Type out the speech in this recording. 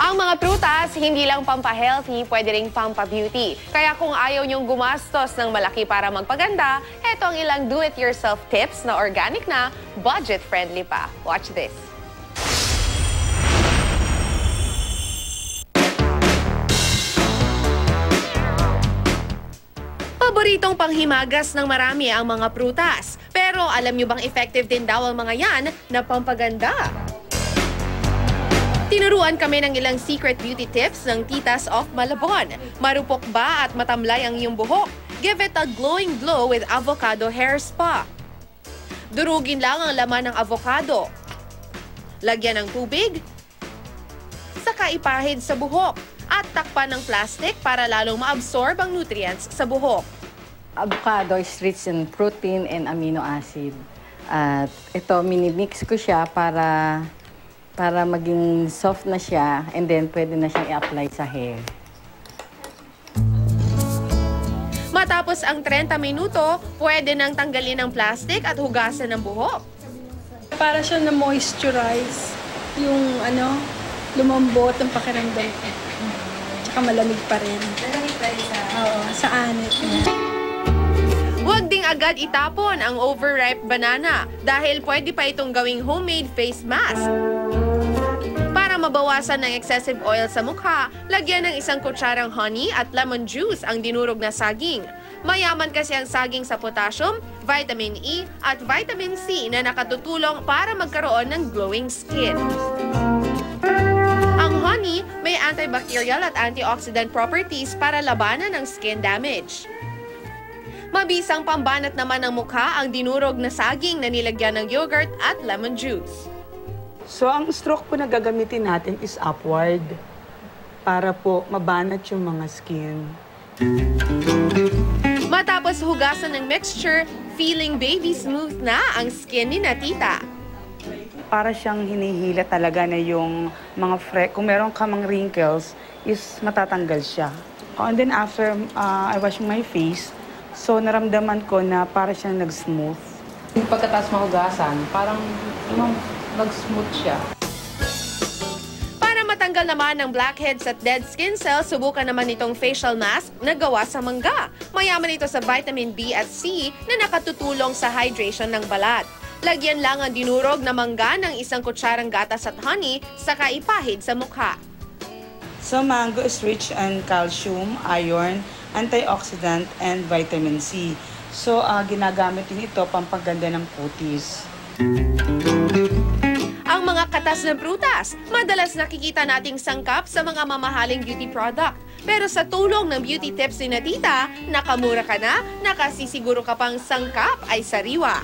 Ang mga prutas, hindi lang pampahealthy, pwede ring pampa-beauty. Kaya kung ayaw niyong gumastos ng malaki para magpaganda, eto ang ilang do-it-yourself tips na organic na, budget-friendly pa. Watch this. Paboritong panghimagas ng marami ang mga prutas. Pero alam niyo bang effective din daw ang mga yan na pampaganda? Tinuruan kami ng ilang secret beauty tips ng Titas of Malabon. Marupok ba at matamlay ang iyong buhok? Give it a glowing glow with avocado hair spa. Durugin lang ang laman ng avocado. Lagyan ng tubig. Saka ipahid sa buhok. At takpan ng plastic para lalong ma-absorb ang nutrients sa buhok. Avocado is rich in protein and amino acid. At ito, minimix ko siya para maging soft na siya, and then pwede na siyang i-apply sa hair. Matapos ang 30 minuto, pwede nang tanggalin ang plastic at hugasan ng buhok. Para siya na-moisturize yung lumambot ang pakiramdam ko. Tsaka malamig pa rin. Malamig pa rin sa anit. Huwag ding agad itapon ang overripe banana dahil pwede pa itong gawing homemade face mask. Para mabawasan ng excessive oil sa mukha, lagyan ng 1 kutsarang honey at lemon juice ang dinurog na saging. Mayaman kasi ang saging sa potassium, vitamin E at vitamin C na nakatutulong para magkaroon ng glowing skin. Ang honey may antibacterial at antioxidant properties para labanan ng skin damage. Mabisang pambanat naman ng mukha ang dinurog na saging na nilagyan ng yogurt at lemon juice. So, ang stroke po na gagamitin natin is upward para po mabanat yung mga skin. Matapos hugasan ng mixture, feeling baby smooth na ang skin ni Tita. Para siyang hinihila talaga na yung mga kung meron ka mga wrinkles, is matatanggal siya. And then after I washing my face, so naramdaman ko na para siyang nag-smooth. Pagkatapos mahugasan, parang nag-smooth siya. Para matanggal naman ng blackheads at dead skin cells, subukan naman itong facial mask na gawa sa mangga. Mayaman ito sa vitamin B at C na nakatutulong sa hydration ng balat. Lagyan lang ang dinurog na mangga ng 1 kutsarang gatas at honey, saka ipahid sa mukha. So, mango is rich in calcium, iron, antioxidant, and vitamin C. So, ginagamit din ito pampaganda ng kutis. Ang mga katas ng prutas, madalas nakikita nating sangkap sa mga mamahaling beauty product. Pero sa tulong ng beauty tips ni Tita, nakamura ka na, nakasisiguro ka pang sangkap ay sariwa.